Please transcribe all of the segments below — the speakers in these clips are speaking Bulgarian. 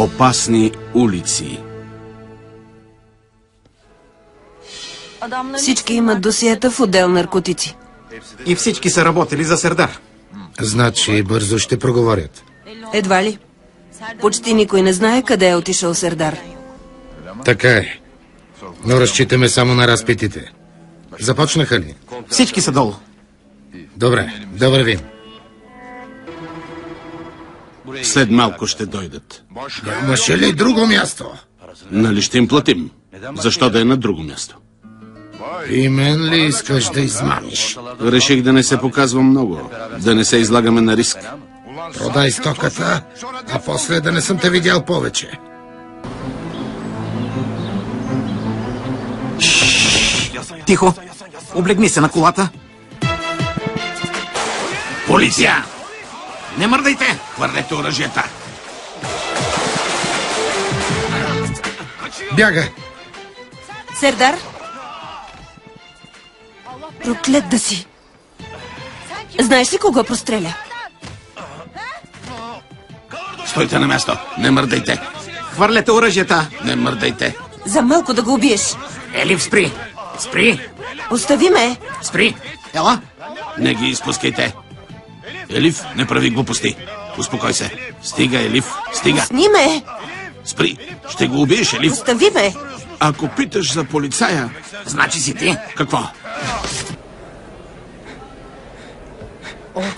Опасни улици. Всички имат досиета в отдел наркотици. И всички са работили за Сердар. Значи бързо ще проговорят. Едва ли. Почти никой не знае къде е отишъл Сердар. Така е. Но разчитаме само на разпитите. Започнаха ли? Всички са долу. Добре, да вървим. След малко ще дойдат. Нямаше ли друго място? Нали ще им платим? Защо да е на друго място? И мен ли искаш да измамиш? Реших да не се показвам много. Да не се излагаме на риск. Продай стоката, а после да не съм те видял повече. Тихо! Облегни се на колата. Полиция! Не мърдайте! Хвърлете оръжията! Бяга! Сердар? Проклет да си! Знаеш ли кого простреля? Стойте на място! Не мърдайте! Хвърляте оръжията. Не мърдайте! За малко да го убиеш. Елиф, спри! Спри! Остави ме! Спри! Ела! Не ги изпускайте! Елиф, не прави глупости. Успокой се. Стига, Елиф, стига. Пусни ме! Спри. Ще го убиеш, Елиф. Остави ме! Ако питаш за полицая... Значи си ти. Какво?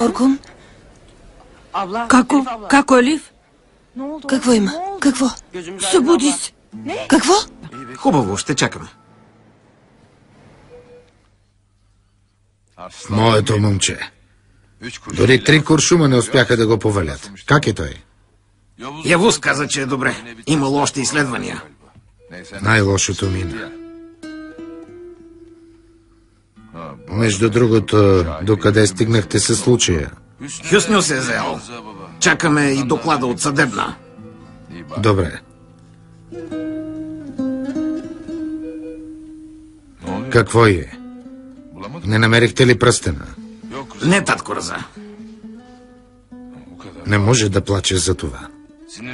Оркун? Како, Елиф? Какво има? Какво? Събуди се. Какво? Хубаво, ще чакаме. Моето момче. Дори 3 куршума не успяха да го повалят. Как е той? Явус каза, че е добре. Имало още изследвания. Най-лошото мина. Между другото, докъде стигнахте със случая? Хюсню се е взел. Чакаме и доклада от съдебна. Добре. Какво е? Не намерихте ли пръстена? Не, татко Раза. Не може да плаче за това.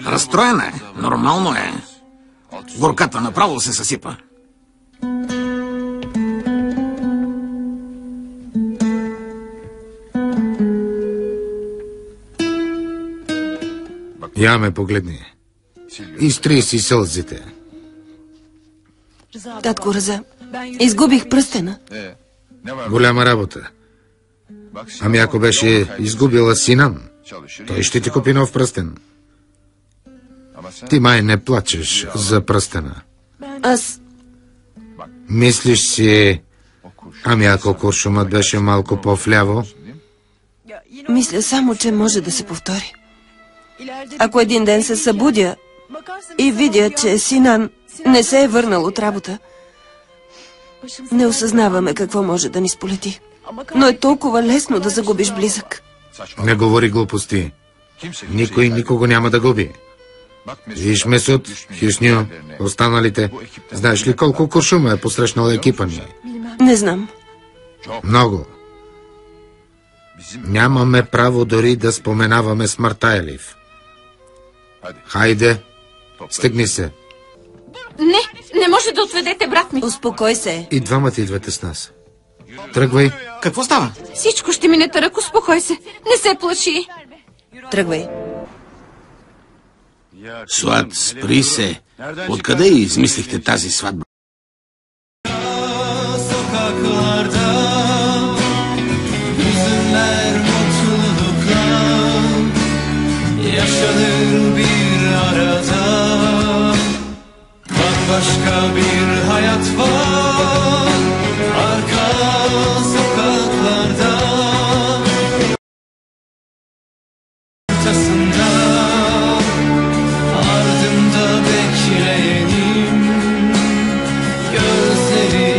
Разстроена е. Нормално е. Горката направо се съсипа. Я ме погледни. Изтри си сълзите. Татко Раза, изгубих пръстена. Голяма работа. Ами ако беше изгубила Синан, той ще ти купи нов пръстен. Ти май не плачеш за пръстена. Аз... Мислиш си, ами ако куршумът беше малко по-вляво? Мисля само, че може да се повтори. Ако един ден се събудя и видя, че Синан не се е върнал от работа, не осъзнаваме какво може да ни сполети. Но е толкова лесно да загубиш близък. Не говори глупости. Никой никого няма да губи. Виж Месуд, Хюсню, останалите. Знаеш ли колко куршума е посрещнал екипа ни? Не знам. Много. Нямаме право дори да споменаваме смъртта, Елиф. Хайде, стегни се. Не може да отведете брат ми. Успокой се. И двамата идвате с нас. Тръгвай. Какво става? Всичко ще мине търък, успокой се. Не се плаши. Тръгвай. Суат, спри се. Откъде измислихте тази сватба? Başka bir hayat var arka sokaklarda ortasında ardında bekleyenim gözleri